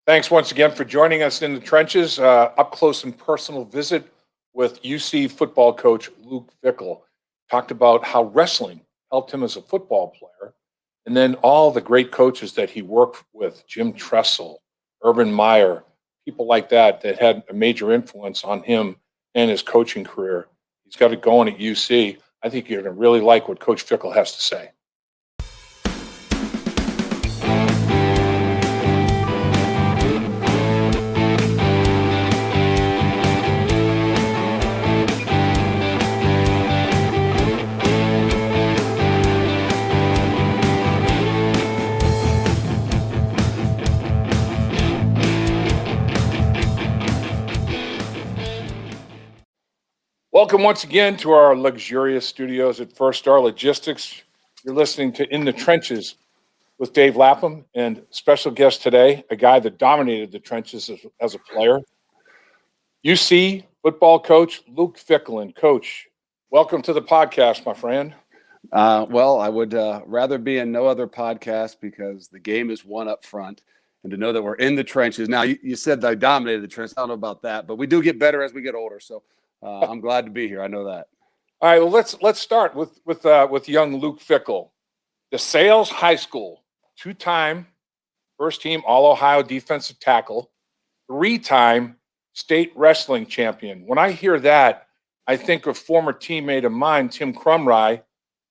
Thanks once again for joining us in the trenches, up close and personal visit with UC football coach Luke Fickell. Talked about how wrestling helped him as a football player, and then all the great coaches that he worked with, Jim Tressel, Urban Meyer, people like that had a major influence on him and his coaching career. He's got it going at UC. I think you're going to really like what Coach Fickell has to say. Welcome once again to our luxurious studios at First Star Logistics. You're listening to In the Trenches with Dave Lapham, and special guest today, a guy that dominated the trenches as a player, UC football coach Luke Fickell. And Coach, welcome to the podcast, my friend. Well, I would rather be in no other podcast because the game is won up front, and to know that we're in the trenches. Now, you said that I dominated the trenches. I don't know about that, but we do get better as we get older. So I'm glad to be here. I know that. All right. Well, let's start with young Luke Fickell, DeSales High School, two-time first-team All-Ohio defensive tackle, three-time state wrestling champion. When I hear that, I think of former teammate of mine, Tim Crumry,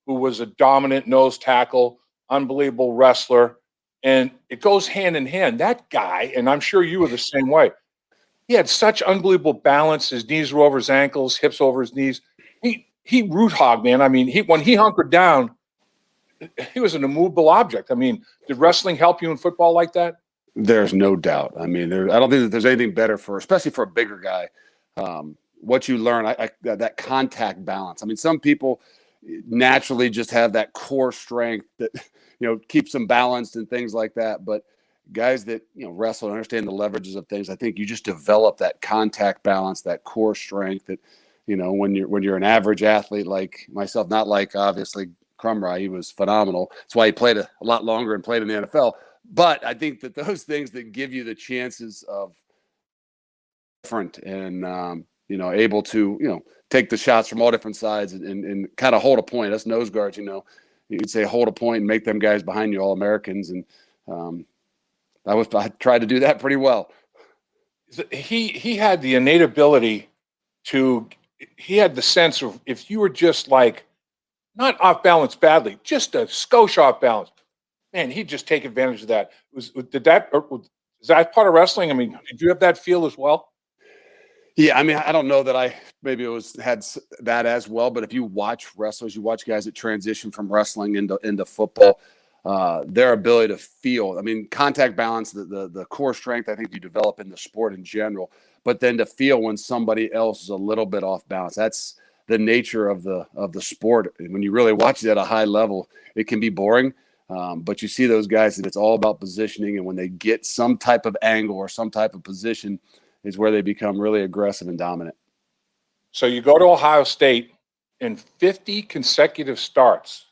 who was a dominant nose tackle, unbelievable wrestler, and it goes hand in hand. That guy, and I'm sure you were the same way, he had such unbelievable balance. His knees were over his ankles, hips over his knees. He root hog, man. I mean, when he hunkered down, he was an immovable object. I mean, did wrestling help you in football like that? There's no doubt. I mean, I don't think that there's anything better especially for a bigger guy. What you learn, that contact balance. I mean, some people naturally just have that core strength that keeps them balanced and things like that, but guys that wrestle and understand the leverages of things, I think you just develop that contact balance, that core strength that when you're an average athlete like myself, not like obviously Crumry, he was phenomenal. That's why he played a lot longer and played in the NFL. But I think that those things that give you the chances of different and able to take the shots from all different sides and kind of hold a point. Us nose guards, you'd say hold a point and make them guys behind you all Americans, and I tried to do that pretty well. He had the innate ability he had the sense of if you were just like not off balance badly, just a skosh off balance, man, he'd just take advantage of that. Is that part of wrestling? I mean, did you have that feel as well? Yeah, I mean, I don't know that I maybe had that as well, but if you watch wrestlers, you watch guys that transition from wrestling into football. Their ability to feel, I mean, contact balance, the core strength, I think you develop in the sport in general, but then to feel when somebody else is a little bit off balance. That's the nature of the sport. And when you really watch it at a high level, it can be boring. But you see those guys that it's all about positioning. And when they get some type of angle or some type of position is where they become really aggressive and dominant. So you go to Ohio State in 50 consecutive starts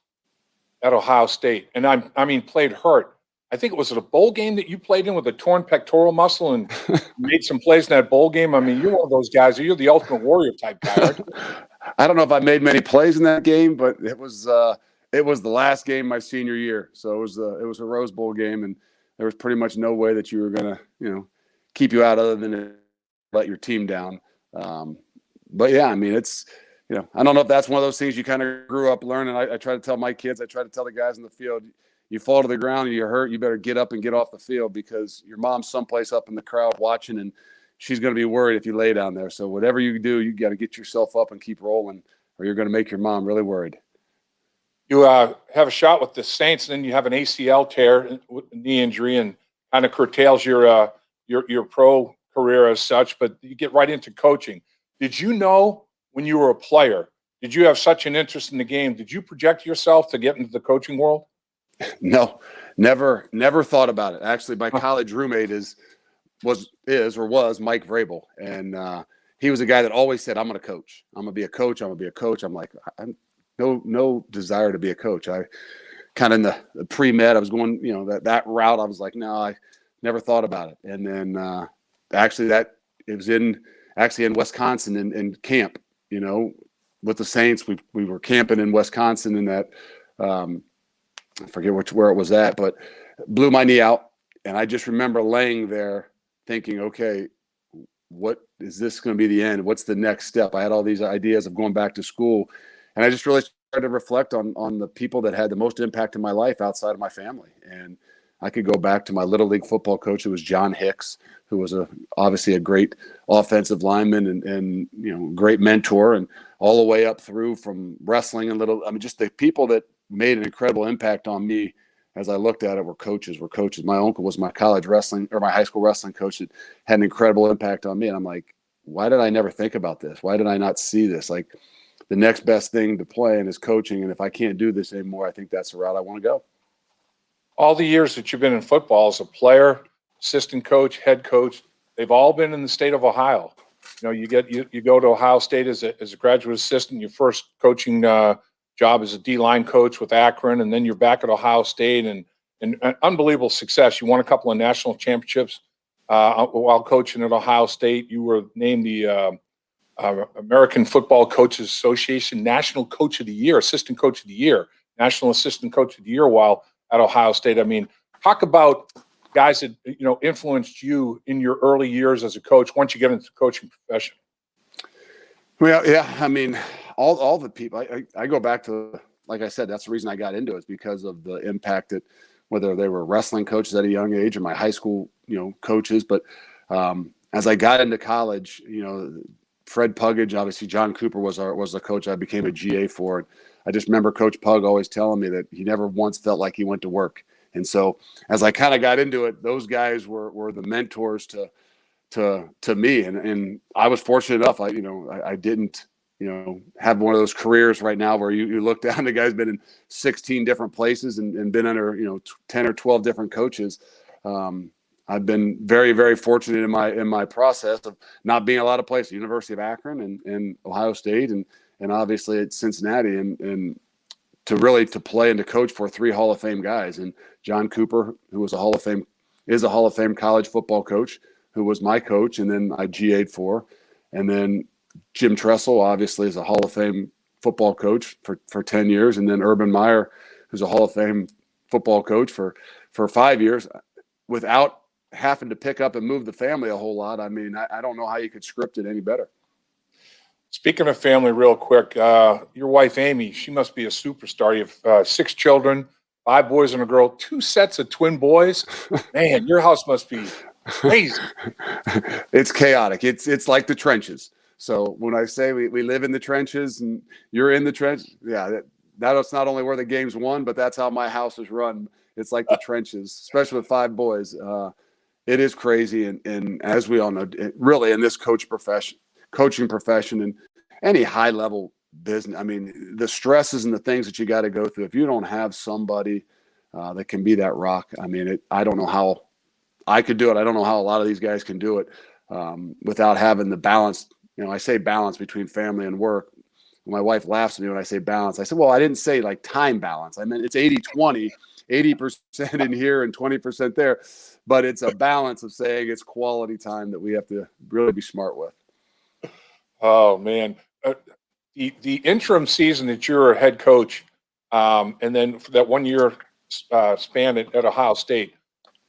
at Ohio State, and I mean, played hurt. I think it was a bowl game that you played in with a torn pectoral muscle and made some plays in that bowl game. I mean, you're one of those guys. You're the Ultimate Warrior type guy, right? I don't know if I made many plays in that game, but it was the last game my senior year. So it was a Rose Bowl game, and there was pretty much no way that you were going to, keep you out other than to let your team down. But yeah, I mean, it's, I don't know if that's one of those things you kind of grew up learning. I try to tell my kids, I try to tell the guys in the field, you fall to the ground and you're hurt, you better get up and get off the field because your mom's someplace up in the crowd watching, and she's going to be worried if you lay down there. So whatever you do, you got to get yourself up and keep rolling, or you're going to make your mom really worried. You have a shot with the Saints, and then you have an ACL tear, knee injury, and kind of curtails your pro career as such. But you get right into coaching. Did you know when you were a player? Did you have such an interest in the game? Did you project yourself to get into the coaching world? No, never thought about it. Actually, my college roommate was Mike Vrabel, and he was a guy that always said, "I'm going to coach. I'm going to be a coach. I'm going to be a coach." I'm like, no desire to be a coach. I kind of in the pre-med, I was going, that route. I was like, no, never thought about it. And then actually it was in Wisconsin in camp, you know, with the Saints. We were camping in Wisconsin in that I forget where it was at, but blew my knee out. And I just remember laying there thinking, okay, what is this going to be the end? What's the next step? I had all these ideas of going back to school. And I just really started to reflect on the people that had the most impact in my life outside of my family. And I could go back to my Little League football coach, who was John Hicks, who was obviously a great offensive lineman and you know, great mentor, and all the way up through from wrestling and just the people that made an incredible impact on me as I looked at it were coaches. My uncle was my college wrestling or my high school wrestling coach that had an incredible impact on me. And I'm like, why did I never think about this? Why did I not see this? Like, the next best thing to playing is coaching. And if I can't do this anymore, I think that's the route I want to go. All the years that you've been in football as a player, assistant coach, head coach, they've all been in the state of Ohio. You know, you go to Ohio State as a graduate assistant. Your first coaching job as a D-line coach with Akron, and then you're back at Ohio State and unbelievable success. You won a couple of national championships while coaching at Ohio State. You were named the American Football Coaches Association National Coach of the Year, Assistant Coach of the Year, National Assistant Coach of the Year while at Ohio State. I mean, talk about guys that, you know, influenced you in your early years as a coach once you get into the coaching profession. Well, yeah, I mean, all the people, I go back to, like I said, that's the reason I got into it, is because of the impact that, whether they were wrestling coaches at a young age or my high school, you know, coaches. But as I got into college, you know, Fred Puggage, obviously John Cooper was the coach I became a GA for. And I just remember Coach Pug always telling me that he never once felt like he went to work. And so as I kind of got into it, those guys were the mentors to me. And I was fortunate enough. I didn't, you know, have one of those careers right now where you look down, the guy's been in 16 different places and been under, you know, 10 or 12 different coaches. I've been very, very fortunate in my process of not being a lot of places, University of Akron and Ohio State and obviously at Cincinnati and to play and to coach for 3 Hall of Fame guys. And John Cooper, who was is a Hall of Fame college football coach, who was my coach, and then I GA'd for. And then Jim Tressel, obviously, is a Hall of Fame football coach for 10 years. And then Urban Meyer, who's a Hall of Fame football coach for 5 years, without having to pick up and move the family a whole lot. I mean, I don't know how you could script it any better. Speaking of family real quick, your wife, Amy, she must be a superstar. You have 6 children, 5 boys and a girl, 2 sets of twin boys. Man, your house must be crazy. It's chaotic. It's like the trenches. So when I say we live in the trenches and you're in the trench, yeah, that's not only where the game's won, but that's how my house is run. It's like the trenches, especially with 5 boys. It is crazy. And as we all know, really in this coaching profession and any high level business, I mean, the stresses and the things that you got to go through, if you don't have somebody that can be that rock, I mean, I don't know how I could do it. I don't know how a lot of these guys can do it without having the balance. You know, I say balance between family and work. My wife laughs at me when I say balance. I said, well, I didn't say like time balance. I meant it's 80-20, 80% in here and 20% there. But it's a balance of saying it's quality time that we have to really be smart with. Oh, man. The interim season that you're a head coach, and then for that 1 year span at Ohio State,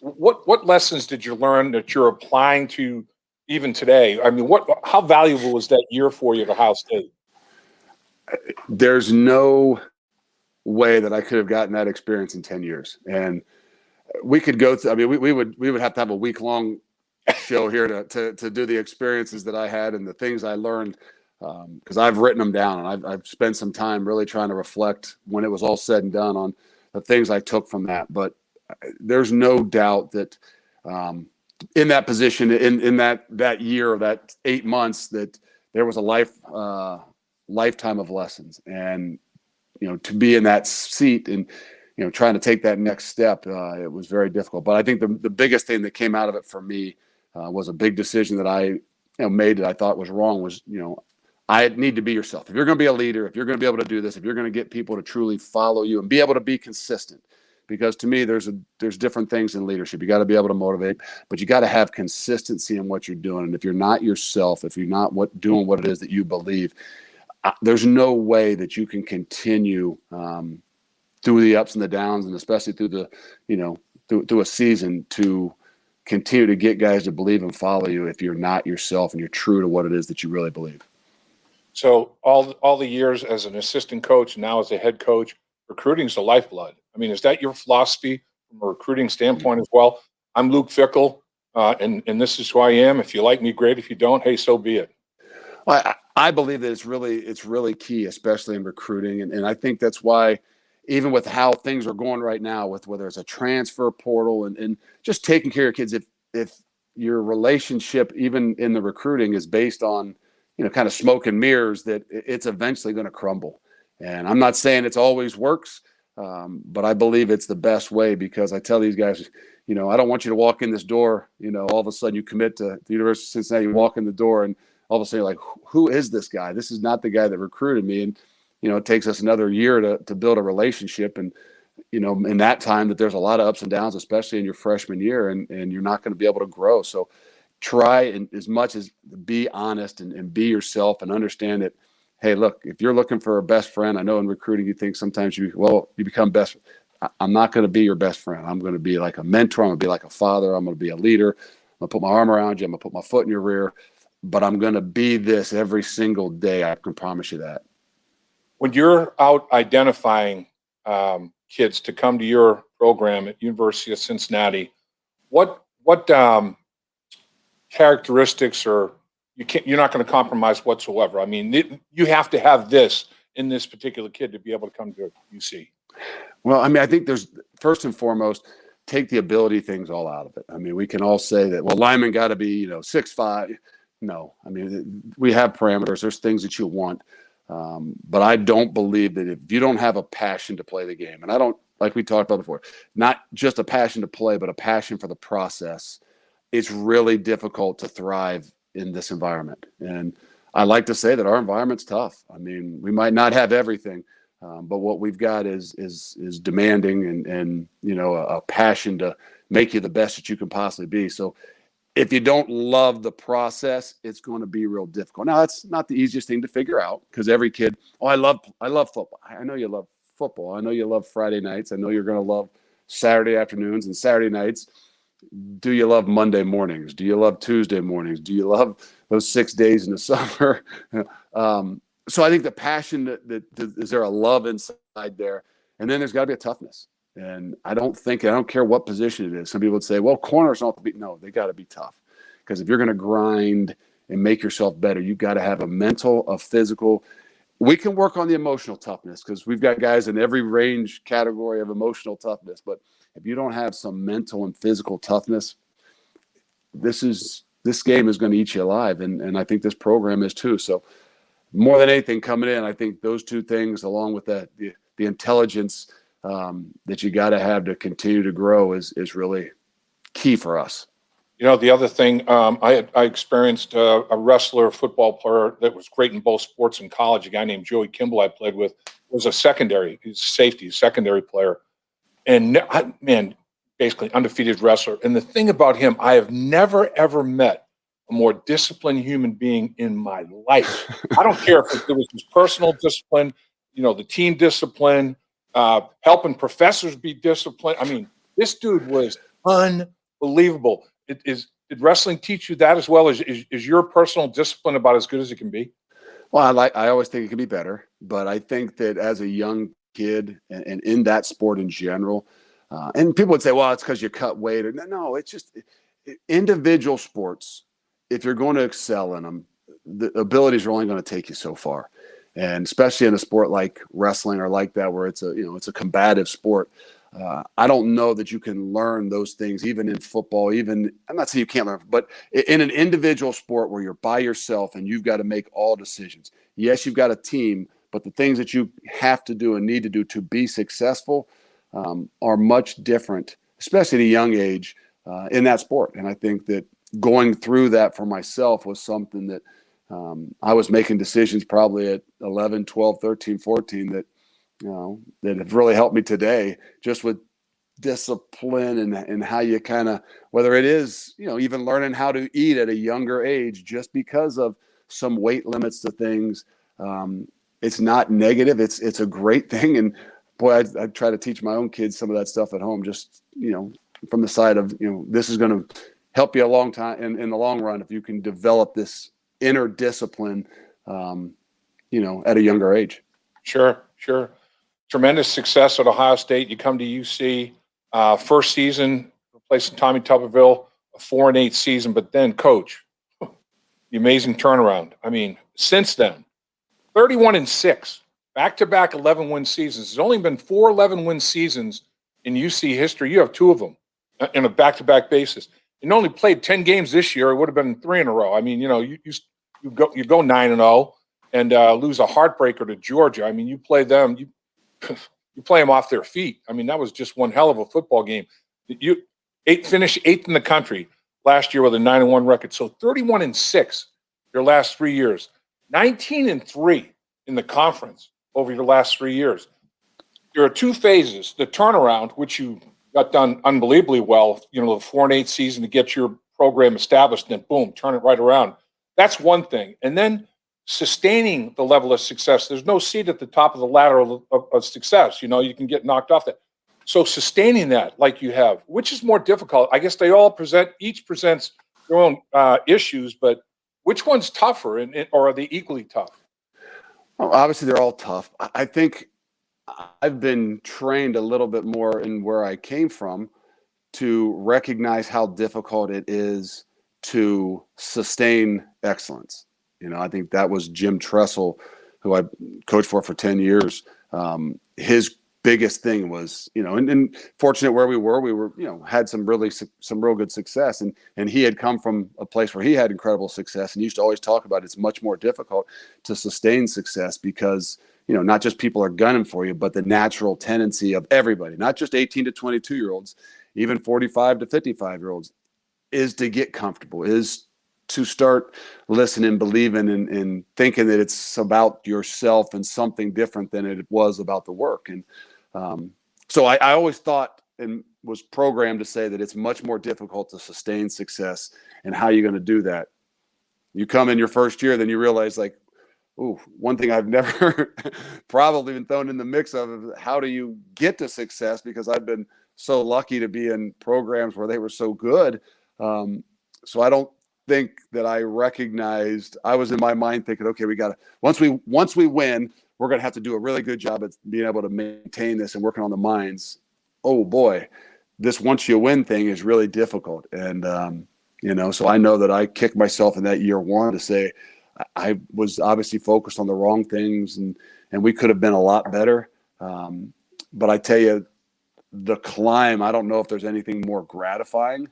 what lessons did you learn that you're applying to even today? I mean, how valuable was that year for you at Ohio State? There's no way that I could have gotten that experience in 10 years. And we could go through, I mean, we would have to have a week-long show here to do the experiences that I had and the things I learned, because I've written them down and I've spent some time really trying to reflect when it was all said and done on the things I took from that. But there's no doubt that in that position, in that year or that 8 months, that there was a lifetime of lessons. And, you know, to be in that seat and, you know, trying to take that next step, it was very difficult. But I think the biggest thing that came out of it for me was a big decision that I made that I thought was wrong was, you know, I need to be yourself. If you're going to be a leader, if you're going to be able to do this, if you're going to get people to truly follow you and be able to be consistent, because to me, there's different things in leadership. You got to be able to motivate, but you got to have consistency in what you're doing. And if you're not yourself, if you're not doing what it is that you believe, there's no way that you can continue through the ups and the downs, and especially through the, through a season, to continue to get guys to believe and follow you if you're not yourself and you're true to what it is that you really believe. So all the years as an assistant coach, now as a head coach, recruiting is the lifeblood. I mean, is that your philosophy from a recruiting standpoint as well? I'm Luke Fickell, and this is who I am. If you like me, great. If you don't, hey, so be it. Well, I believe that it's really key, especially in recruiting. And I think that's why, even with how things are going right now, with whether it's a transfer portal and just taking care of kids, if your relationship, even in the recruiting, is based on, kind of smoke and mirrors, that it's eventually going to crumble. And I'm not saying it's always works, but I believe it's the best way, because I tell these guys, I don't want you to walk in this door, all of a sudden you commit to the University of Cincinnati, you walk in the door, and all of a sudden you're like, who is this guy? This is not the guy that recruited me. And, it takes us another year to build a relationship. And, in that time, that there's a lot of ups and downs, especially in your freshman year, and you're not going to be able to grow. So try, and as much as be honest and be yourself, and understand that, hey, look, if you're looking for a best friend, I know in recruiting you think sometimes you become best. I'm not going to be your best friend. I'm going to be like a mentor. I'm going to be like a father. I'm going to be a leader. I'm going to put my arm around you. I'm going to put my foot in your rear. But I'm going to be this every single day. I can promise you that. When you're out identifying kids to come to your program at University of Cincinnati, what characteristics, or you're not going to compromise whatsoever? I mean, you have to have this in this particular kid to be able to come to UC. Well, I mean, I think there's, first and foremost, take the ability things all out of it. I mean, we can all say that, well, lineman got to be, 6'5". No, I mean, we have parameters. There's things that you want. But I don't believe that if you don't have a passion to play the game, and I don't, like we talked about before, not just a passion to play, but a passion for the process, it's really difficult to thrive in this environment. And I like to say that our environment's tough. I mean, we might not have everything, but what we've got is demanding and a passion to make you the best that you can possibly be. So if you don't love the process, it's going to be real difficult. Now, that's not the easiest thing to figure out, because every kid, I love football. I know you love football. I know you love Friday nights. I know you're going to love Saturday afternoons and Saturday nights. Do you love Monday mornings? Do you love Tuesday mornings? Do you love those 6 days in the summer? So I think the passion, that is there a love inside there? And then there's got to be a toughness. And I don't care what position it is. Some people would say, well, corners don't have to be. No, they got to be tough. Because if you're going to grind and make yourself better, you've got to have a mental, a physical. We can work on the emotional toughness, because we've got guys in every range category of emotional toughness. But if you don't have some mental and physical toughness, this game is going to eat you alive. And I think this program is too. So more than anything coming in, I think those two things, along with the intelligence that you got to have to continue to grow, is really key for us. The other thing, I experienced a wrestler, football player that was great in both sports in college. A guy named Joey Kimball I played with was a secondary player. And basically undefeated wrestler. And the thing about him, I have never, ever met a more disciplined human being in my life. I don't care if it was his personal discipline, the team discipline, helping professors be disciplined. I mean, this dude was unbelievable. Did wrestling teach you that as well? Is your personal discipline about as good as it can be? Well, I always think it can be better, but I think that as a young kid and in that sport in general, and people would say, well, it's because you cut weight. No, it's just individual sports. If you're going to excel in them, the abilities are only going to take you so far. And especially in a sport like wrestling or like that, where it's a combative sport. I don't know that you can learn those things, even in football, I'm not saying you can't learn, but in an individual sport where you're by yourself and you've got to make all decisions. Yes, you've got a team, but the things that you have to do and need to do to be successful are much different, especially at a young age in that sport. And I think that going through that for myself was something that I was making decisions probably at 11, 12, 13, 14 that have really helped me today, just with discipline and how you kind of, whether it is, even learning how to eat at a younger age, just because of some weight limits to things. It's not negative. It's a great thing. And boy, I try to teach my own kids some of that stuff at home, just, from the side of, this is going to help you a long time in the long run if you can develop this inner discipline, at a younger age. Sure. Tremendous success at Ohio State. You come to UC, first season, replacing Tommy Tuberville, a 4-8 season, but then coach, the amazing turnaround. I mean, since then, 31-6, back-to-back 11-win seasons. There's only been 4 11-win seasons in UC history. You have 2 of them in a back-to-back basis. You only played 10 games this year. It would have been 3 in a row. I mean, you go 9-0 and lose a heartbreaker to Georgia. I mean, you play them, you play them off their feet. I mean, that was just one hell of a football game. You finished 8th in the country last year with a 9-1 record. So 31-6 your last 3 years. 19-3 in the conference over your last 3 years. There are 2 phases: the turnaround, which you got done unbelievably well, the 4-8 season to get your program established, and then boom, turn it right around. That's one thing. And then sustaining the level of success. There's no seat at the top of the ladder of success. You can get knocked off that. So sustaining that like you have, which is more difficult. I guess they all each presents their own issues, but which one's tougher, or are they equally tough? Well, obviously, they're all tough. I think I've been trained a little bit more in where I came from to recognize how difficult it is to sustain excellence. I think that was Jim Tressel, who I coached for 10 years. His biggest thing was, and fortunate where we were, had some real good success. And he had come from a place where he had incredible success. And he used to always talk about it's much more difficult to sustain success because, not just people are gunning for you, but the natural tendency of everybody, not just 18 to 22-year-olds, even 45 to 55-year-olds, is to get comfortable, is to start listening, believing, and thinking that it's about yourself and something different than it was about the work. And so I always thought and was programmed to say that it's much more difficult to sustain success. And how are you going to do that? You come in your first year, then you realize, like, ooh, one thing I've never probably been thrown in the mix of is how do you get to success? Because I've been so lucky to be in programs where they were so good. So I don't think that I recognized. I was in my mind thinking, okay, we got to, once we win, we're going to have to do a really good job at being able to maintain this and working on the minds. Oh boy, this once you win thing is really difficult. And, so I know that I kicked myself in that year 1 to say I was obviously focused on the wrong things and we could have been a lot better. But I tell you, the climb, I don't know if there's anything more gratifying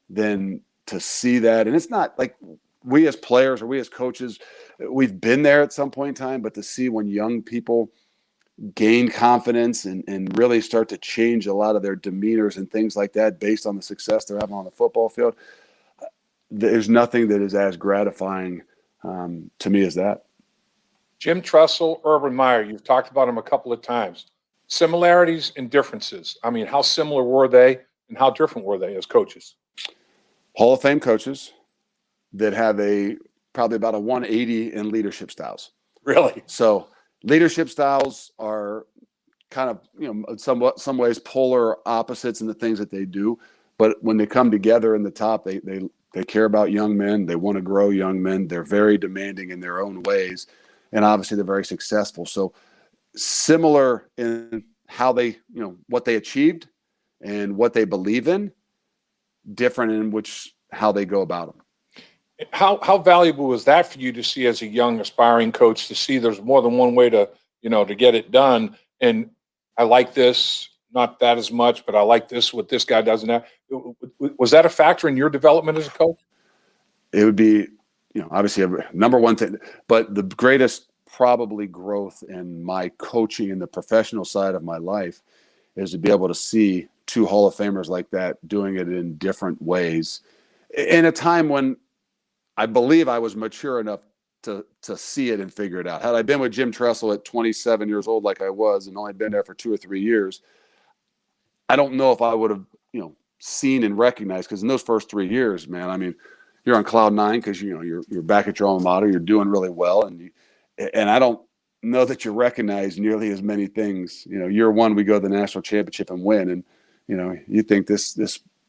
than to see that. And it's not like we as players or we as coaches, we've been there at some point in time, but to see when young people gain confidence and really start to change a lot of their demeanors and things like that based on the success they're having on the football field, there's nothing that is as gratifying to me as that. Jim Tressel, Urban Meyer, you've talked about them a couple of times. Similarities and differences. I mean, how similar were they and how different were they as coaches? Hall of Fame coaches that have probably about a 180 in leadership styles. Really? So leadership styles are kind of, some ways polar opposites in the things that they do. But when they come together in the top, they care about young men. They want to grow young men. They're very demanding in their own ways. And obviously they're very successful. So similar in how they, what they achieved and what they believe in, different in how they go about them. How valuable was that for you to see as a young aspiring coach, to see there's more than one way to get it done? And I like this, not that as much, but I like this, what this guy doesn't have. Was that a factor in your development as a coach? It would be, obviously a number one thing, but the greatest probably growth in my coaching in the professional side of my life is to be able to see 2 Hall of Famers like that doing it in different ways in a time when I believe I was mature enough to see it and figure it out. Had I been with Jim Tressel at 27 years old like I was and only been there for 2 or 3 years, I don't know if I would have, seen and recognized, because in those first 3 years, man, I mean, you're on cloud nine because you're back at your alma mater, you're doing really well, and I don't know that you recognize nearly as many things. Year one, we go to the national championship and win, and you think this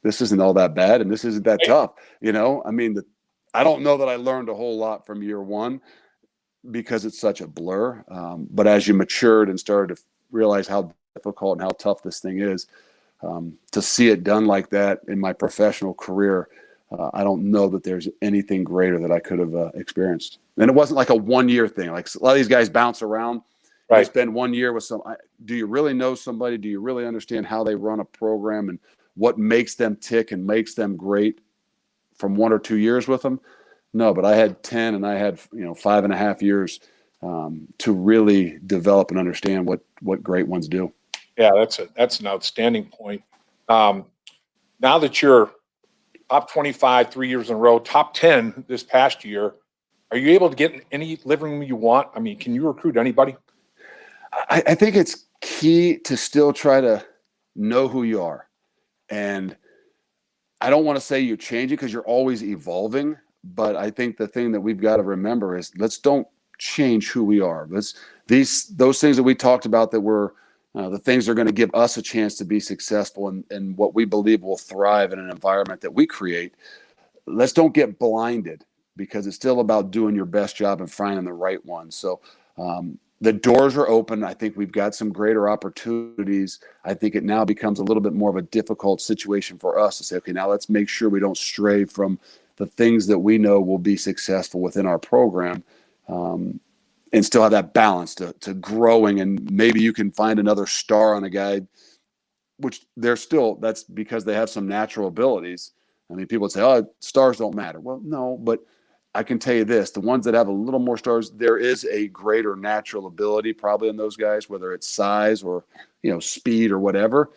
isn't all that bad, and this isn't that tough. I mean, I don't know that I learned a whole lot from year one because it's such a blur. But as you matured and started to realize how difficult and how tough this thing is, to see it done like that in my professional career, I don't know that there's anything greater that I could have experienced. And it wasn't like a 1 year thing. Like a lot of these guys bounce around. Right. You spend 1 year with do you really know somebody? Do you really understand how they run a program and what makes them tick and makes them great from 1 or 2 years with them? No, but I had 10 and I had 5.5 years to really develop and understand what great ones do. Yeah, that's an outstanding point. Now that you're top 25 3 years in a row, top 10 this past year, are you able to get any living room you want? I mean, can you recruit anybody? I think it's key to still try to know who you are. And I don't want to say you change it because you're always evolving. But I think the thing that we've got to remember is let's don't change who we are. Those things that we talked about that were the things that are going to give us a chance to be successful and what we believe will thrive in an environment that we create. Let's don't get blinded because it's still about doing your best job and finding the right one. So the doors are open. I think we've got some greater opportunities. I think it now becomes a little bit more of a difficult situation for us to say, okay, now let's make sure we don't stray from the things that we know will be successful within our program. And still have that balance to growing, and maybe you can find another star on a guy, which that's because they have some natural abilities. I mean, people would say, oh, stars don't matter. Well, no, but I can tell you this, the ones that have a little more stars, there is a greater natural ability probably in those guys, whether it's size or, speed or whatever.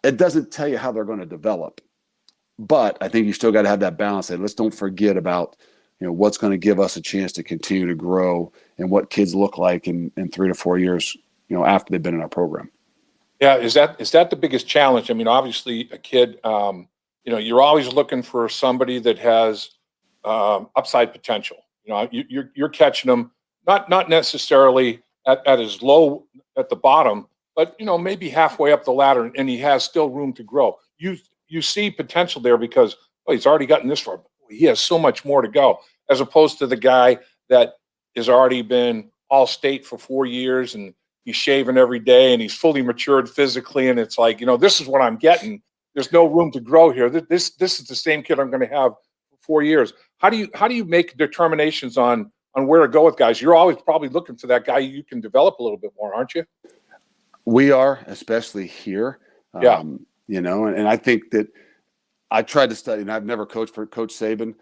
It doesn't tell you how they're going to develop. But I think you still got to have that balance. Let's don't forget about what's going to give us a chance to continue to grow and what kids look like in 3 to 4 years, after they've been in our program. Yeah. Is that the biggest challenge? I mean, obviously a kid, you're always looking for somebody that has upside potential. You're catching them, not necessarily at his low at the bottom, but, maybe halfway up the ladder and he has still room to grow. You see potential there because, he's already gotten this far. He has so much more to go, as opposed to the guy that has already been all state for 4 years and he's shaving every day and he's fully matured physically. And it's like, this is what I'm getting. There's no room to grow here. This is the same kid I'm going to have for 4 years. How do you make determinations on where to go with guys? You're always probably looking for that guy you can develop a little bit more, aren't you? We are, especially here. Yeah. And I think that I tried to study, and I've never coached for Coach Saban.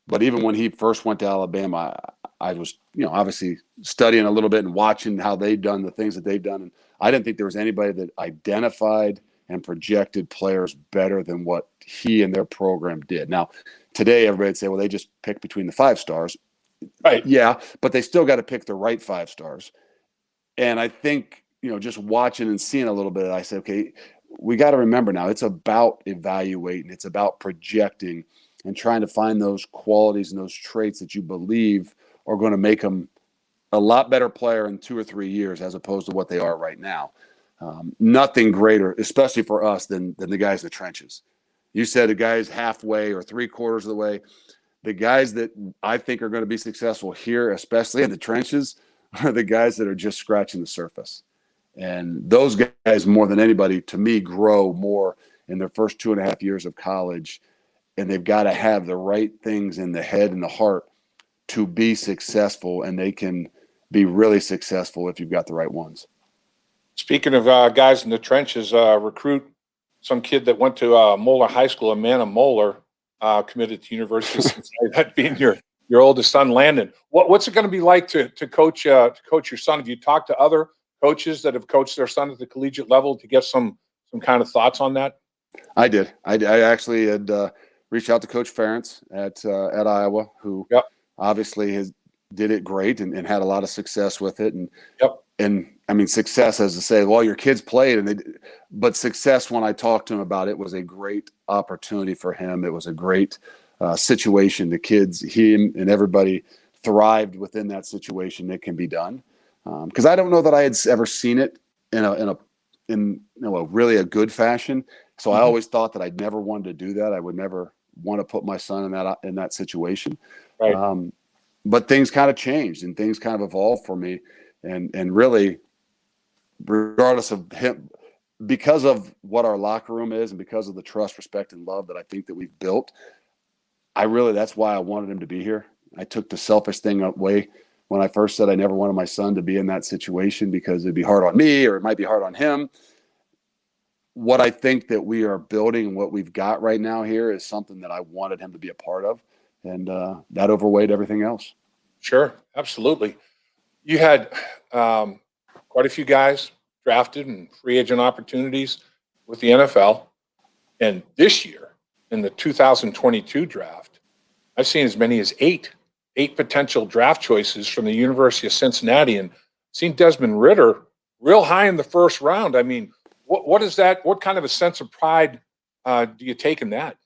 But even when he first went to Alabama, I was, obviously studying a little bit and watching how they've done the things that they've done. And I didn't think there was anybody that identified and projected players better than what he and their program did. Now, today, everybody would say, well, they just pick between the 5 stars. Right. Yeah, but they still got to pick the right 5 stars. And I think, just watching and seeing a little bit, I said, okay, we got to remember now it's about evaluating, it's about projecting and trying to find those qualities and those traits that you believe are going to make them a lot better player in 2 or 3 years as opposed to what they are right now. Nothing greater, especially for us, than the guys in the trenches. You said the guys halfway or 3/4 of the way. The guys that I think are going to be successful here, especially in the trenches, are the guys that are just scratching the surface. And those guys, more than anybody, to me, grow more in their first 2.5 years of college. And they've got to have the right things in the head and the heart to be successful. And they can be really successful if you've got the right ones. Speaking of guys in the trenches, recruit some kid that went to Moeller High School, Amanda Moeller, committed to University of Cincinnati, that being your oldest son, Landon. What's it going to be like to coach your son? Have you talked to other coaches that have coached their son at the collegiate level to get some kind of thoughts on that? I did. I actually had reached out to Coach Ferentz at Iowa, who obviously did it great and had a lot of success with it. And I mean, success as to say, well, your kids played, but success, when I talked to him about it, was a great opportunity for him. It was a great situation. The kids, him and everybody thrived within that situation. It can be done. Because I don't know that I had ever seen it in a really a good fashion. So I always thought that I'd never wanted to do that. I would never want to put my son in that situation. Right. But things kind of changed and things kind of evolved for me. And really, regardless of him, because of what our locker room is and because of the trust, respect, and love that I think that we've built, that's why I wanted him to be here. I took the selfish thing away when I first said I never wanted my son to be in that situation because it'd be hard on me or it might be hard on him. What I think that we are building and what we've got right now here is something that I wanted him to be a part of. And that overweighed everything else. Sure. Absolutely. You had quite a few guys drafted and free agent opportunities with the NFL. And this year, in the 2022 draft, I've seen as many as eight potential draft choices from the University of Cincinnati, and seen Desmond Ridder real high in the first round. I mean, what is that? What kind of a sense of pride do you take in that?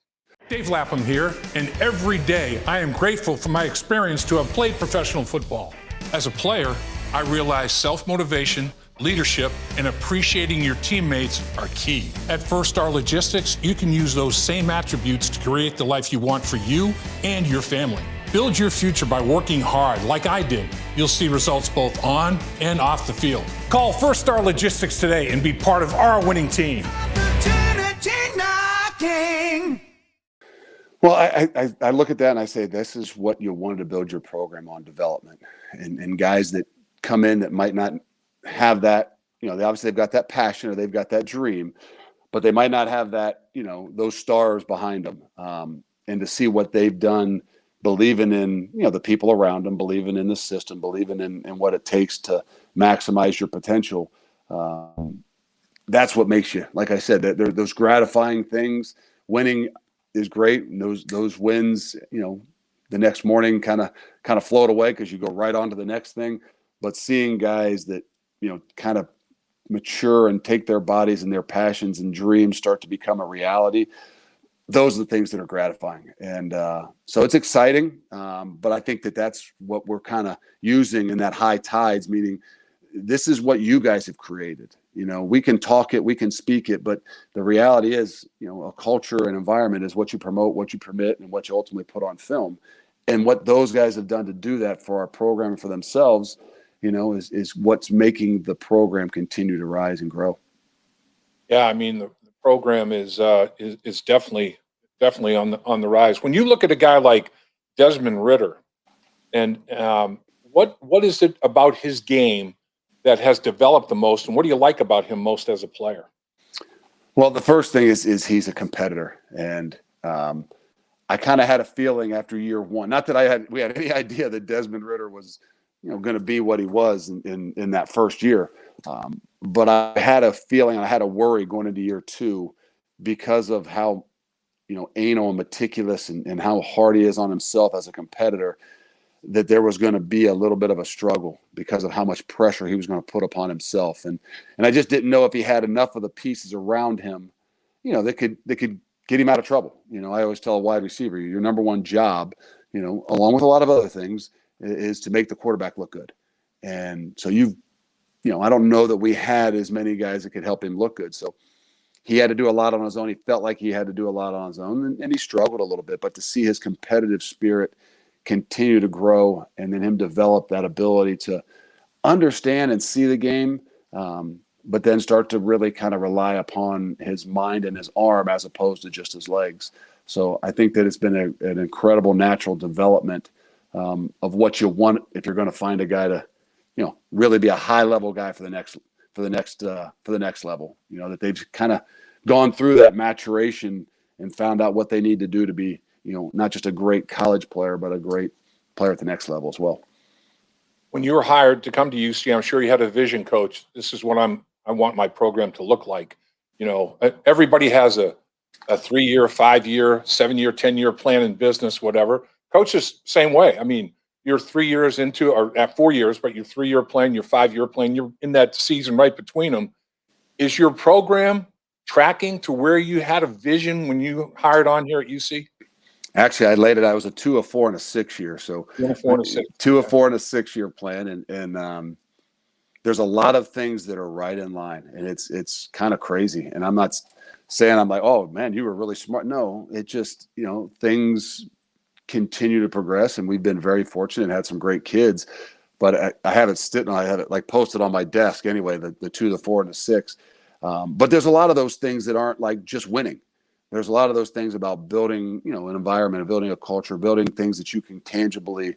Dave Lapham here, and every day I am grateful for my experience to have played professional football. As a player, I realized self-motivation, leadership, and appreciating your teammates are key. At First Star Logistics, you can use those same attributes to create the life you want for you and your family. Build your future by working hard like I did. You'll see results both on and off the field. Call First Star Logistics today and be part of our winning team. Well, I look at that and I say, this is what you wanted to build your program on, development. And guys that come in that might not have that, they obviously they've got that passion or they've got that dream, but they might not have that, those stars behind them. And to see what they've done, believing in, the people around them, believing in the system, believing in what it takes to maximize your potential. That's what makes you, like I said, that those gratifying things. Winning is great. And those wins, the next morning kind of float away because you go right on to the next thing. But seeing guys that, kind of mature and take their bodies and their passions and dreams start to become a reality, those are the things that are gratifying. And so it's exciting. But I think that's what we're kind of using in that high tides, meaning this is what you guys have created. We can talk it, we can speak it, but the reality is, a culture and environment is what you promote, what you permit, and what you ultimately put on film. And what those guys have done to do that for our program and for themselves, is what's making the program continue to rise and grow. Yeah, I mean the program is definitely on the rise. When you look at a guy like Desmond Ridder, and what is it about his game that has developed the most, and what do you like about him most as a player? Well, the first thing is he's a competitor, and I kind of had a feeling after year one, not that we had any idea that Desmond Ridder was, going to be what he was in that first year, but I had a feeling, I had a worry going into year two because of how, anal and meticulous and how hard he is on himself as a competitor, that there was going to be a little bit of a struggle because of how much pressure he was going to put upon himself. And I just didn't know if he had enough of the pieces around him, that could get him out of trouble. I always tell a wide receiver, your number one job, along with a lot of other things, is to make the quarterback look good. And so I don't know that we had as many guys that could help him look good. So he had to do a lot on his own. He felt like he had to do a lot on his own, and he struggled a little bit. But to see his competitive spirit continue to grow and then him develop that ability to understand and see the game, but then start to really kind of rely upon his mind and his arm as opposed to just his legs. So I think that it's been an incredible natural development of what you want if you're going to find a guy to, really be a high level guy for the next level. That they've kind of gone through that maturation and found out what they need to do to be, not just a great college player, but a great player at the next level as well. When you were hired to come to UC, I'm sure you had a vision coach. This is what I want my program to look like. Everybody has a 3-year, 5-year, 7-year, 10-year plan in business, whatever. Coaches, same way. I mean, you're 3 years into, or at 4 years, but your 3-year plan, your 5-year plan, you're in that season right between them. Is your program tracking to where you had a vision when you hired on here at UC? Actually, I laid it. I was a 2, a 4, and a 6 year. So 2, a 4, and a 6. 2, a 4, and a 6-year plan, and there's a lot of things that are right in line, and it's kind of crazy. And I'm not saying I'm like, oh man, you were really smart. No, it just, things continue to progress, and we've been very fortunate and had some great kids. But I have it I have it like posted on my desk anyway, the 2, the 4, and the 6. But there's a lot of those things that aren't like just winning. There's a lot of those things about building, an environment, building a culture, building things that you can tangibly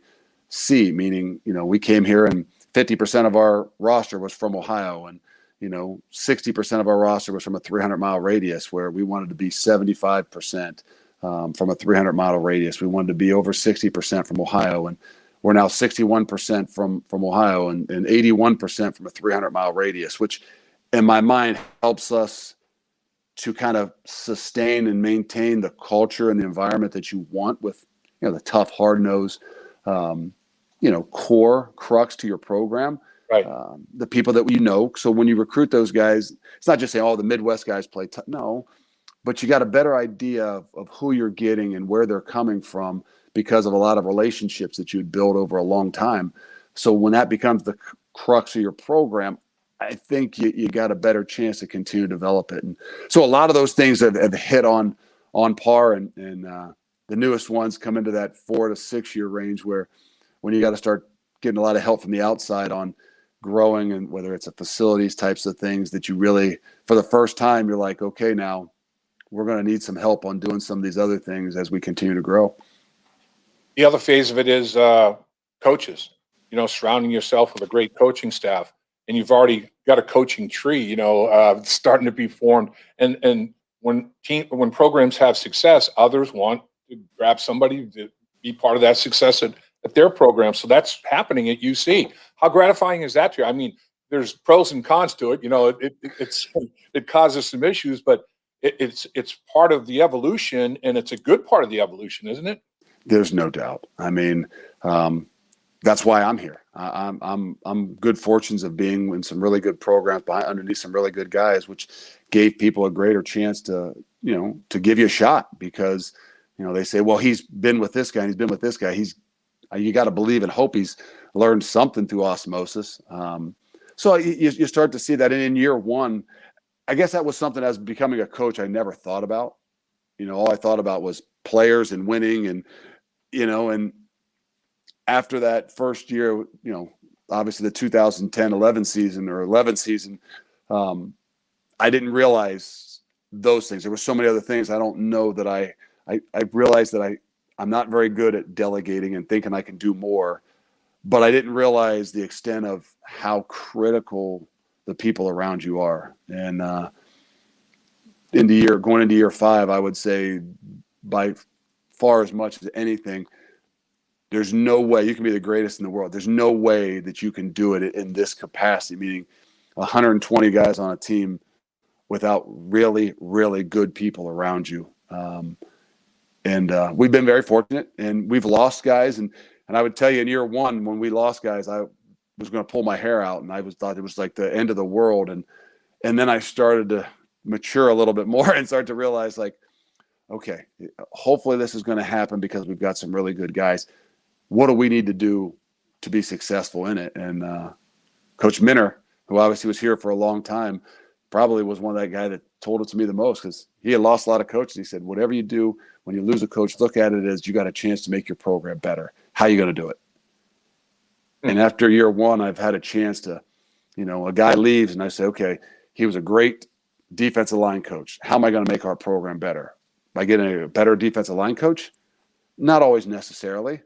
see. Meaning, we came here and 50% of our roster was from Ohio, and 60% of our roster was from a 300-mile radius, where we wanted to be 75% from a 300-mile radius. We wanted to be over 60% from Ohio, and we're now 61% from Ohio and 81% from a 300-mile radius, which in my mind helps us to kind of sustain and maintain the culture and the environment that you want with, the tough, hard-nosed, core crux to your program. Right. The people that so when you recruit those guys, it's not just saying, oh, the Midwest guys play tough. No, but you got a better idea of who you're getting and where they're coming from because of a lot of relationships that you'd build over a long time. So when that becomes the crux of your program, I think you got a better chance to continue to develop it. And so a lot of those things have hit on par, and the newest ones come into that 4 to 6 year range, where when you got to start getting a lot of help from the outside on growing, and whether it's a facilities types of things that you really, for the first time, you're like, okay, now we're going to need some help on doing some of these other things as we continue to grow. The other phase of it is coaches, surrounding yourself with a great coaching staff, and you've already got a coaching tree, starting to be formed. And when programs have success, others want to grab somebody to be part of that success at their program. So that's happening at UC. How gratifying is that to you? I mean, there's pros and cons to it. It causes some issues, but it's part of the evolution, and it's a good part of the evolution, isn't it? There's no doubt. I mean, that's why I'm here. I'm good fortunes of being in some really good programs underneath some really good guys, which gave people a greater chance to give you a shot, because, they say, well, he's been with this guy and he's been with this guy. You got to believe and hope he's learned something through osmosis. So you start to see that in year one. I guess that was something as becoming a coach I never thought about. All I thought about was players and winning, and after that first year, obviously the 2010-11 season or 11 season, I didn't realize those things. There were so many other things. I don't know that I realized that I'm not very good at delegating and thinking I can do more, but I didn't realize the extent of how critical the people around you are. And going into year 5, I would say by far as much as anything, there's no way you can be the greatest in the world. There's no way that you can do it in this capacity, meaning 120 guys on a team without really, really good people around you. And we've been very fortunate, and we've lost guys. And I would tell you, in year 1, when we lost guys, I was going to pull my hair out, and I thought it was like the end of the world. And then I started to mature a little bit more and start to realize, like, okay, hopefully this is going to happen because we've got some really good guys. What do we need to do to be successful in it? And Coach Minner, who obviously was here for a long time, probably was one of that guy that told it to me the most, because he had lost a lot of coaches. He said, whatever you do, when you lose a coach, look at it as you got a chance to make your program better. How are you going to do it? And after year 1, I've had a chance to, a guy leaves and I say, okay, he was a great defensive line coach. How am I going to make our program better? By getting a better defensive line coach? Not always necessarily,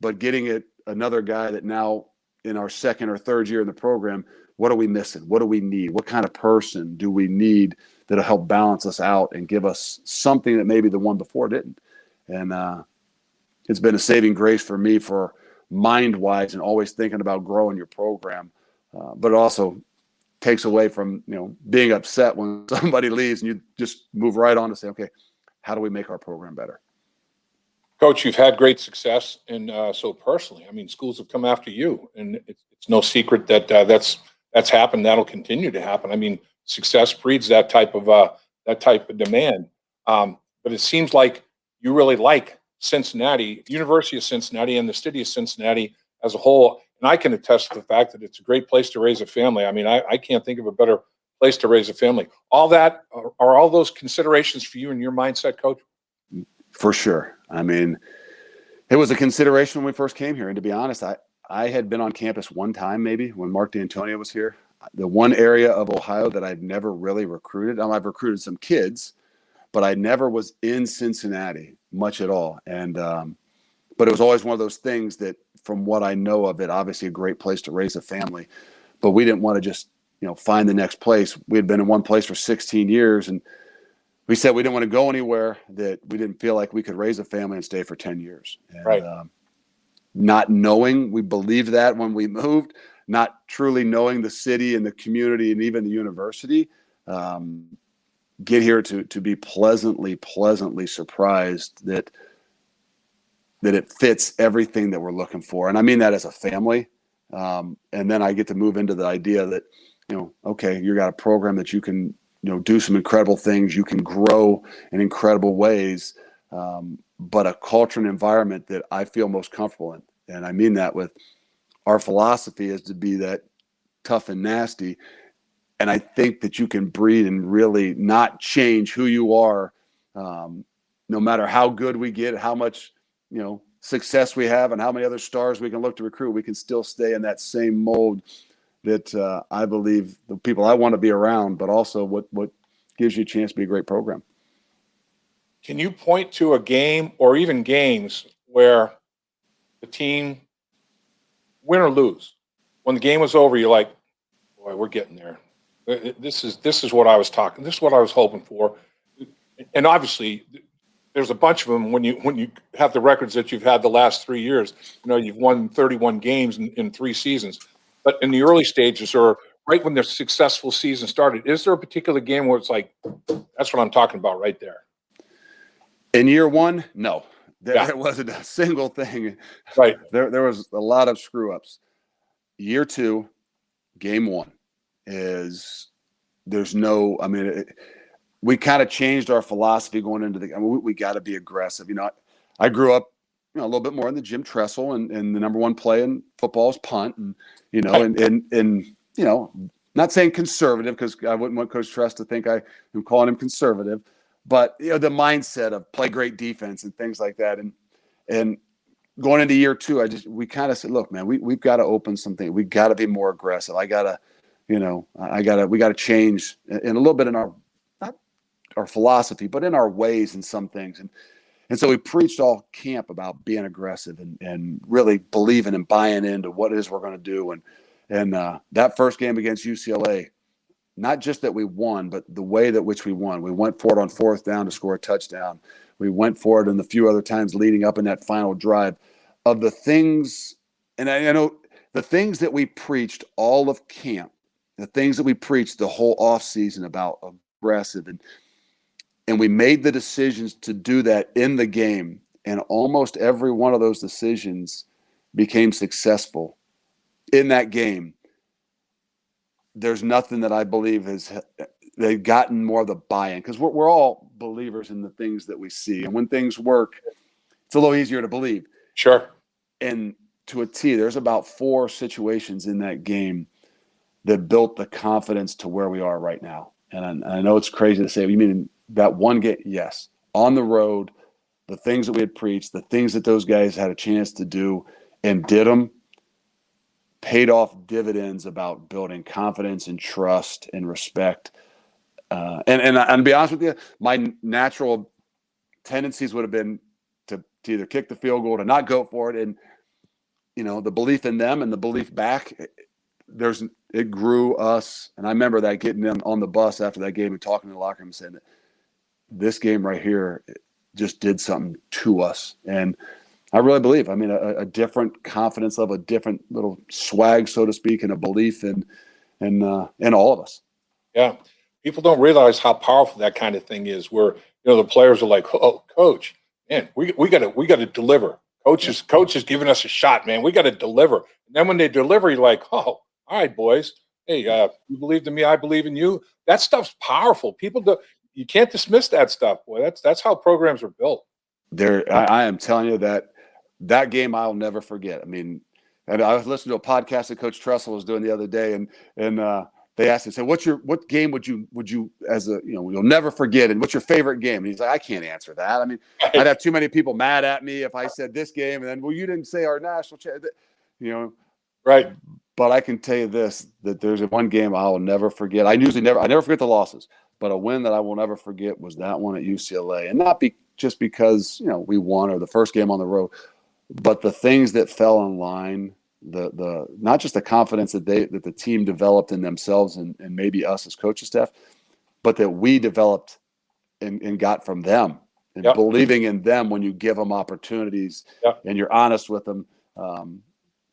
but getting another guy that now in our second or third year in the program, what are we missing? What do we need? What kind of person do we need that'll help balance us out and give us something that maybe the one before didn't? And it's been a saving grace for me, for mind-wise, and always thinking about growing your program. But it also takes away from, being upset when somebody leaves, and you just move right on to say, okay, how do we make our program better? Coach, you've had great success, and so personally, I mean, schools have come after you, and it's no secret that that's happened. That'll continue to happen. I mean, success breeds that type of demand. But it seems like you really like Cincinnati, University of Cincinnati, and the city of Cincinnati as a whole. And I can attest to the fact that it's a great place to raise a family. I mean, I can't think of a better place to raise a family. All that are all those considerations for you and your mindset, Coach? For sure. I mean, it was a consideration when we first came here. And to be honest, I had been on campus one time, maybe when Mark D'Antonio was here. The one area of Ohio that I'd never really recruited. I've recruited some kids, but I never was in Cincinnati much at all. And, but it was always one of those things that, from what I know of it, obviously a great place to raise a family, but we didn't want to just, find the next place. We had been in one place for 16 years, and we said we didn't want to go anywhere that we didn't feel like we could raise a family and stay for 10 years. And, right. Not knowing, we believed that when we moved, not truly knowing the city and the community and even the university, get here to be pleasantly surprised that it fits everything that we're looking for. And I mean that as a family. And then I get to move into the idea that, okay, you got a program that you can, do some incredible things. You can grow in incredible ways, but a culture and environment that I feel most comfortable in. And I mean that with our philosophy is to be that tough and nasty. And I think that you can breed and really not change who you are, no matter how good we get, how much, success we have and how many other stars we can look to recruit. We can still stay in that same mold that I believe the people I want to be around, but also what gives you a chance to be a great program. Can you point to a game or even games where the team, win or lose, when the game was over, you're like, boy, we're getting there. This is what I was talking. This is what I was hoping for. And obviously, there's a bunch of them when you have the records that you've had the last 3 years. You've won 31 games in 3 seasons. But in the early stages, or right when the successful season started, is there a particular game where it's like, that's what I'm talking about right there? In year one, no. Yeah. There wasn't a single thing. Right. There was a lot of screw ups. Year two, game one we kind of changed our philosophy going into we got to be aggressive. I grew up, a little bit more in the Jim Tressel, and the number one play in football is punt, and not saying conservative, because I wouldn't want Coach Tress to think I am calling him conservative, but the mindset of play great defense and things like that. And going into year two, we kind of said, look, man, we've got to open something. We got to be more aggressive. We got to change in a little bit in not our philosophy, but in our ways in some things. And so we preached all camp about being aggressive and really believing and buying into what it is we're going to do. And that first game against UCLA, not just that we won, but the way that which we won. We went for it on 4th down to score a touchdown. We went for it in the few other times leading up in that final drive. Of the things, and I know the things that we preached all of camp, the things that we preached the whole offseason about aggressive, and we made the decisions to do that in the game, and almost every one of those decisions became successful in that game. There's nothing that I believe they've gotten more of the buy-in, because we're all believers in the things that we see, and when things work, it's a little easier to believe. Sure. And to a T, there's about 4 situations in that game that built the confidence to where we are right now. And I know it's crazy to say, you mean that one game? Yes. On the road, the things that we had preached, the things that those guys had a chance to do and did them, paid off dividends about building confidence and trust and respect. And to be honest with you, my natural tendencies would have been to either kick the field goal, to not go for it. And, the belief in them and the belief back, it grew us. And I remember that, getting them on the bus after that game and talking to the locker room and saying that this game right here just did something to us. And I really believe, a different confidence level, a different little swag, so to speak, and a belief in all of us. Yeah. People don't realize how powerful that kind of thing is, where, the players are like, oh, Coach, man, we gotta deliver. Coach is giving us a shot, man. We got to deliver. And then when they deliver, you're like, oh, all right, boys. Hey, you believed in me, I believe in you. That stuff's powerful. You can't dismiss that stuff, boy. That's how programs are built. I am telling you that game I'll never forget. I mean, and I was listening to a podcast that Coach Tressel was doing the other day, and they asked him, "So, what game would you as a you'll never forget, and what's your favorite game?" And he's like, "I can't answer that. I mean, I'd have too many people mad at me if I said this game, and then well, you didn't say our national right." But I can tell you this: that there's one game I'll never forget. I never forget the losses, but a win that I will never forget was that one at UCLA, and not just because we won or the first game on the road, but the things that fell in line. The not just the confidence that the team developed in themselves and maybe us as coaching staff, but that we developed and got from them and believing in them when you give them opportunities and you're honest with them,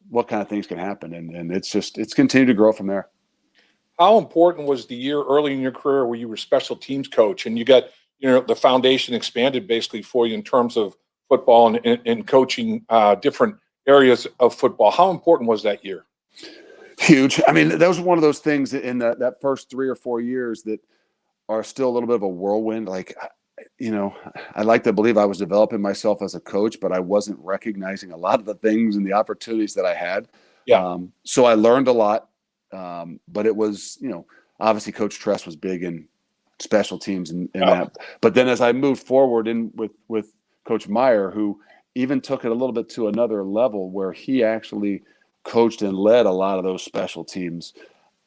what kind of things can happen. And it's continued to grow from there. How important was the year early in your career where you were special teams coach and you got, the foundation expanded basically for you in terms of football and coaching different areas of football? How important was that year? Huge. I mean, that was one of those things in that first 3 or 4 years that are still a little bit of a whirlwind. Like, I like to believe I was developing myself as a coach, but I wasn't recognizing a lot of the things and the opportunities that I had. Yeah. So I learned a lot, but it was, obviously Coach Tress was big in special teams and that. But then as I moved forward in with Coach Meyer, who even took it a little bit to another level where he actually coached and led a lot of those special teams,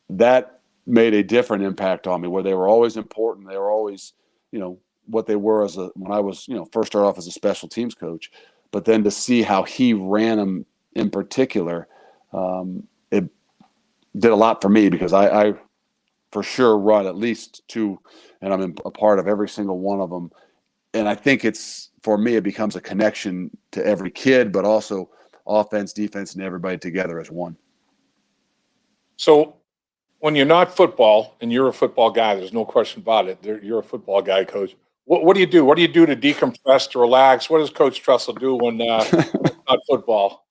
that made a different impact on me, where they were always important. They were always, what they were when I was, first started off as a special teams coach, but then to see how he ran them in particular, it did a lot for me because I for sure run at least 2, and I'm a part of every single one of them. And I think for me, it becomes a connection to every kid, but also offense, defense, and everybody together as one. So when you're not football and you're a football guy, there's no question about it. You're a football guy, Coach. What do you do? What do you do to decompress, to relax? What does Coach Tressel do when not football?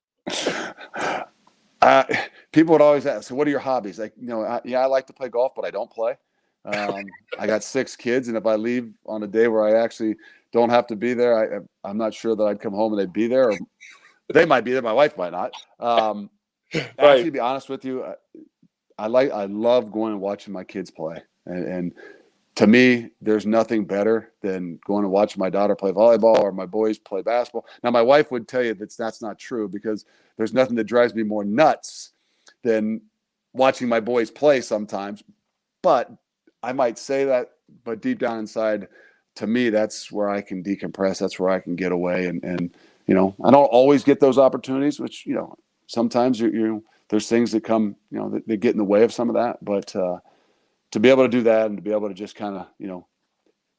People would always ask, so what are your hobbies? Like, I like to play golf, but I don't play. I got 6 kids, and if I leave on a day where I actually don't have to be there, I'm not sure that I'd come home and they'd be there. Or they might be there. My wife might not. Actually, to be honest with you, I love going and watching my kids play. And to me, there's nothing better than going and watching my daughter play volleyball or my boys play basketball. Now, my wife would tell you that's not true, because there's nothing that drives me more nuts than watching my boys play sometimes. But I might say that, but deep down inside, to me, that's where I can decompress. That's where I can get away. And I don't always get those opportunities, which, sometimes there's things that come, that get in the way of some of that. But to be able to do that and to be able to just kind of,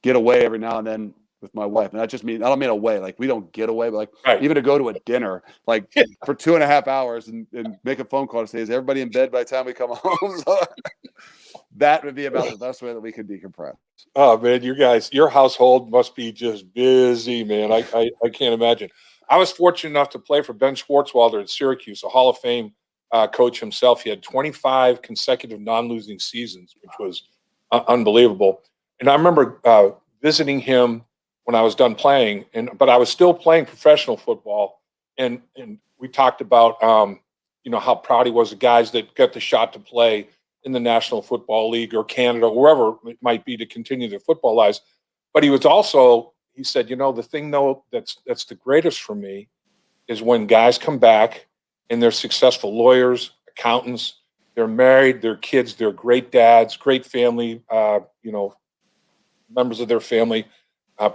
get away every now and then with my wife. And I don't mean away, like we don't get away, but even to go to a dinner, like for 2.5 hours and make a phone call to say, is everybody in bed by the time we come home? So, that would be about the best way that we could decompress. Oh man, your household must be just busy, man. I can't imagine. I was fortunate enough to play for Ben Schwartzwalder at Syracuse, a Hall of Fame coach himself. He had 25 consecutive non-losing seasons, which was unbelievable. And I remember visiting him when I was done playing, but I was still playing professional football. And we talked about how proud he was of guys that got the shot to play in the National Football League or Canada, wherever it might be, to continue their football lives. But he said, the thing though that's the greatest for me is when guys come back and they're successful lawyers, accountants, they're married, they're kids, they're great dads, great family, members of their family,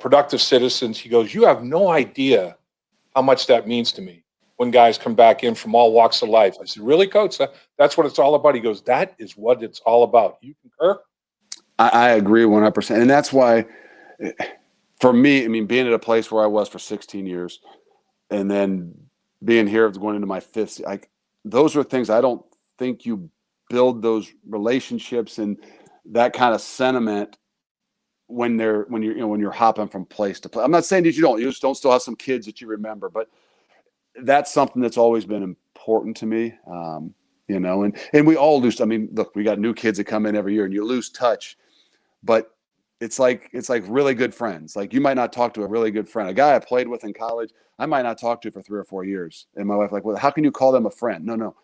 productive citizens. He goes, you have no idea how much that means to me when guys come back in from all walks of life. I said, really, Coach? That's what it's all about. He goes, that is what it's all about. You concur? I agree 100%. And that's why, for me, I mean, being at a place where I was for 16 years and then being here going into my 5th, those are things I don't think you build those relationships and that kind of sentiment when you're hopping from place to place. I'm not saying that you just don't still have some kids that you remember, but that's something that's always been important to me. And we all lose. I mean, look, we got new kids that come in every year and you lose touch, but it's like really good friends. Like you might not talk to a really good friend, a guy I played with in college, I might not talk to for 3 or 4 years. And my wife like, well, how can you call them a friend? No.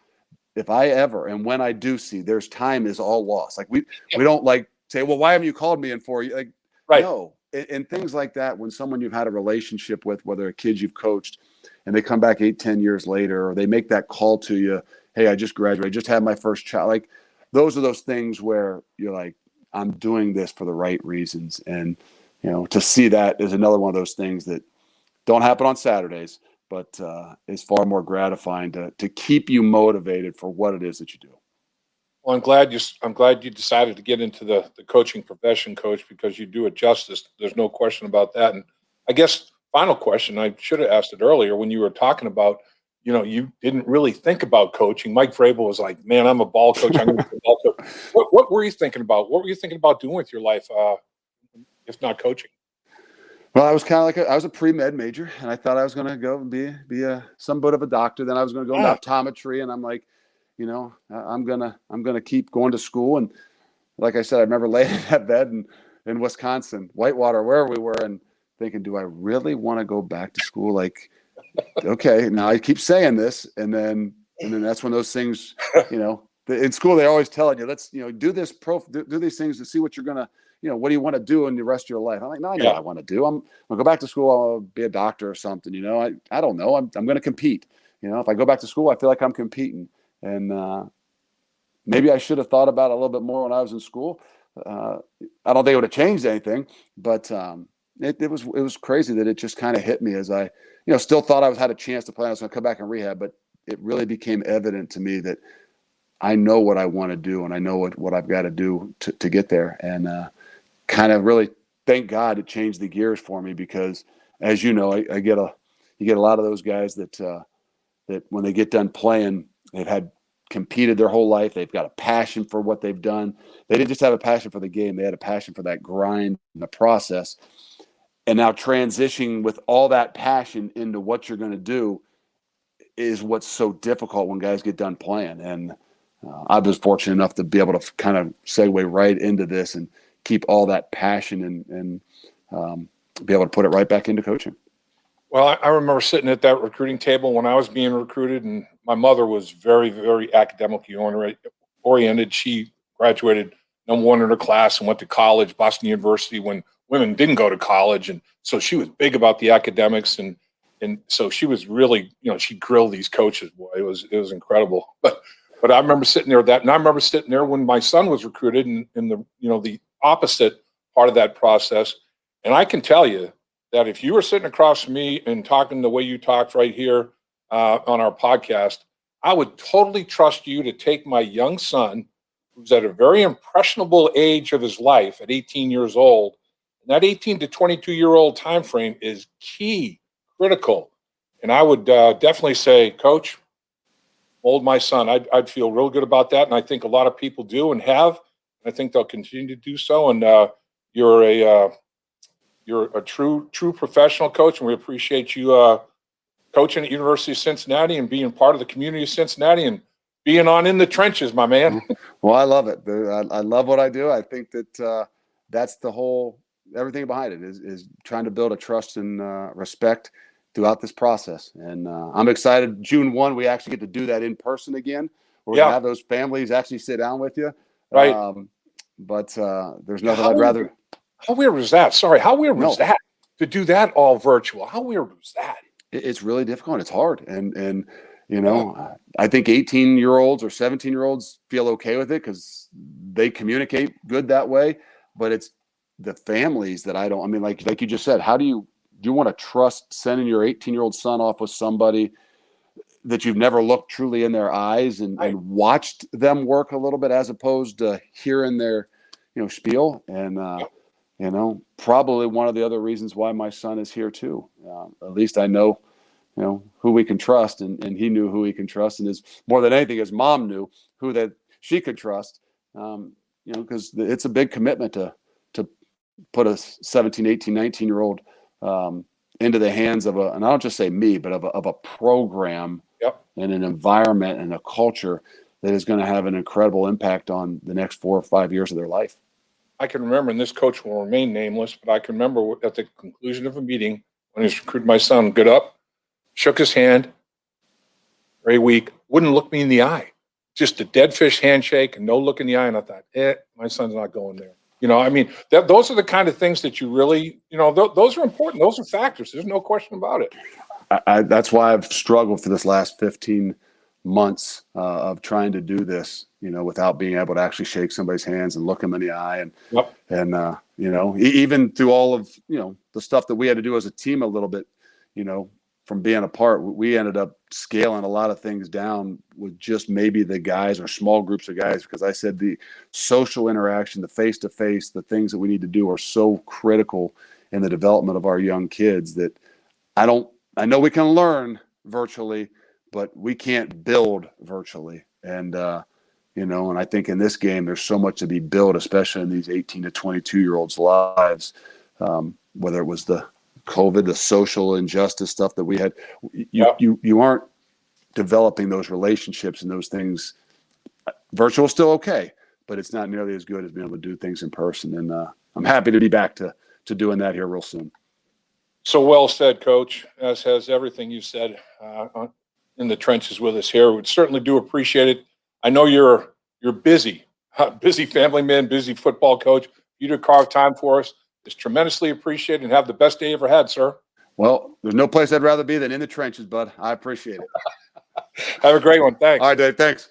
If I ever, and when I do see, there's time is all lost. Like we don't like say, well, why haven't you called me in 4 years? Like, Right. no. And things like that, when someone you've had a relationship with, whether a kid you've coached, and they come back 8-10 years later, or they make that call to you, hey, I just graduated, just had my first child. Like those are those things where you're like, I'm doing this for the right reasons. And, to see that is another one of those things that don't happen on Saturdays, but is far more gratifying to keep you motivated for what it is that you do. Well, I'm glad you decided to get into the coaching profession, Coach, because you do it justice. There's no question about that. And I guess final question, I should have asked it earlier when you were talking about, you didn't really think about coaching. Mike Vrabel was like, man, I'm a ball coach. I'm going to be a ball coach. What were you thinking about? What were you thinking about doing with your life, if not coaching? Well, I was kind of like I was a pre-med major, and I thought I was going to go and be some bit of a doctor. Then I was going to go into optometry, and I'm like, I'm gonna keep going to school. And like I said, I remember laying in that bed in Wisconsin, Whitewater, wherever we were, and thinking, do I really want to go back to school? Like, okay, now I keep saying this, and then that's when those things, in school they're always telling you, let's do this do these things to see what you're gonna, what do you want to do in the rest of your life? I'm like, no, I know what I want to do. I'm gonna go back to school. I'll be a doctor or something. I don't know. I'm gonna compete. If I go back to school, I feel like I'm competing. And maybe I should have thought about it a little bit more when I was in school. I don't think it would have changed anything, but it was crazy that it just kind of hit me as I, still thought I had a chance to play. I was going to come back and rehab, but it really became evident to me that I know what I want to do and I know what I've got to do to get there. And kind of really thank God it changed the gears for me because, as you know, you get a lot of those guys that when they get done playing, they've had competed their whole life. They've got a passion for what they've done. They didn't just have a passion for the game. They had a passion for that grind and the process. And now transitioning with all that passion into what you're going to do is what's so difficult when guys get done playing. And I was fortunate enough to be able to kind of segue right into this and keep all that passion and be able to put it right back into coaching. Well, I remember sitting at that recruiting table when I was being recruited, and my mother was very, very academically oriented. She graduated #1 in her class and went to college, Boston University, when women didn't go to college. And so she was big about the academics. And so she was really, she grilled these coaches. Boy, it was incredible. But I remember sitting there and I remember sitting there when my son was recruited in the, the opposite part of that process. And I can tell you, that if you were sitting across from me and talking the way you talked right here on our podcast, I would totally trust you to take my young son, who's at a very impressionable age of his life at 18 years old. And that 18 to 22-year-old time frame is key, critical. And I would definitely say, Coach, mold my son. I'd feel real good about that. And I think a lot of people do and have. And I think they'll continue to do so. And you're a true professional coach, and we appreciate you coaching at University of Cincinnati and being part of the community of Cincinnati and being on in the trenches, my man. Well, I love it. I love what I do. I think that that's everything behind it is trying to build a trust and respect throughout this process. And I'm excited. June 1, we actually get to do that in person again. We're going to have those families actually sit down with you. Right. But there's nothing I'd rather. How weird was that? Sorry, how weird was that to do that all virtual? How weird was that? It's really difficult. It's hard. And I think 18-year-olds or 17-year-olds feel okay with it because they communicate good that way. But it's the families that like you just said, how do you want to trust sending your 18-year-old son off with somebody that you've never looked truly in their eyes and watched them work a little bit as opposed to hearing their, spiel and, probably one of the other reasons why my son is here too. At least I know, who we can trust, and he knew who he can trust, and more than anything, his mom knew who that she could trust. Because it's a big commitment to put a 17, 18, 19-year-old into the hands of and I don't just say me, but of a program and an environment and a culture that is going to have an incredible impact on the next 4 or 5 years of their life. I can remember, and this coach will remain nameless, but I can remember at the conclusion of a meeting when he was recruiting my son, got up, shook his hand, very weak, wouldn't look me in the eye. Just a dead fish handshake and no look in the eye. And I thought, my son's not going there. You know, I mean, those are the kind of things that you really, you know, those are important. Those are factors. There's no question about it. That's why I've struggled for this last 15 months of trying to do this, you know, without being able to actually shake somebody's hands and look them in the eye. And, you know, even through all of, you know, the stuff that we had to do as a team a little bit, you know, from being apart, we ended up scaling a lot of things down with just maybe the guys or small groups of guys, because I said the social interaction, the face-to-face, the things that we need to do are so critical in the development of our young kids that I know we can learn virtually, but we can't build virtually. And, you know, and I think in this game, there's so much to be built, especially in these 18 to 22-year-olds' lives, whether it was the COVID, the social injustice stuff that we had. You aren't developing those relationships and those things. Virtual is still okay, but it's not nearly as good as being able to do things in person. And I'm happy to be back to doing that here real soon. So well said, Coach, as has everything you said in the trenches with us here. We certainly do appreciate it. I know you're busy, busy family man, busy football coach. You to carve time for us is tremendously appreciated, and have the best day you ever had, sir. Well, there's no place I'd rather be than in the trenches, bud. I appreciate it. Have a great one. Thanks. All right, Dave. Thanks.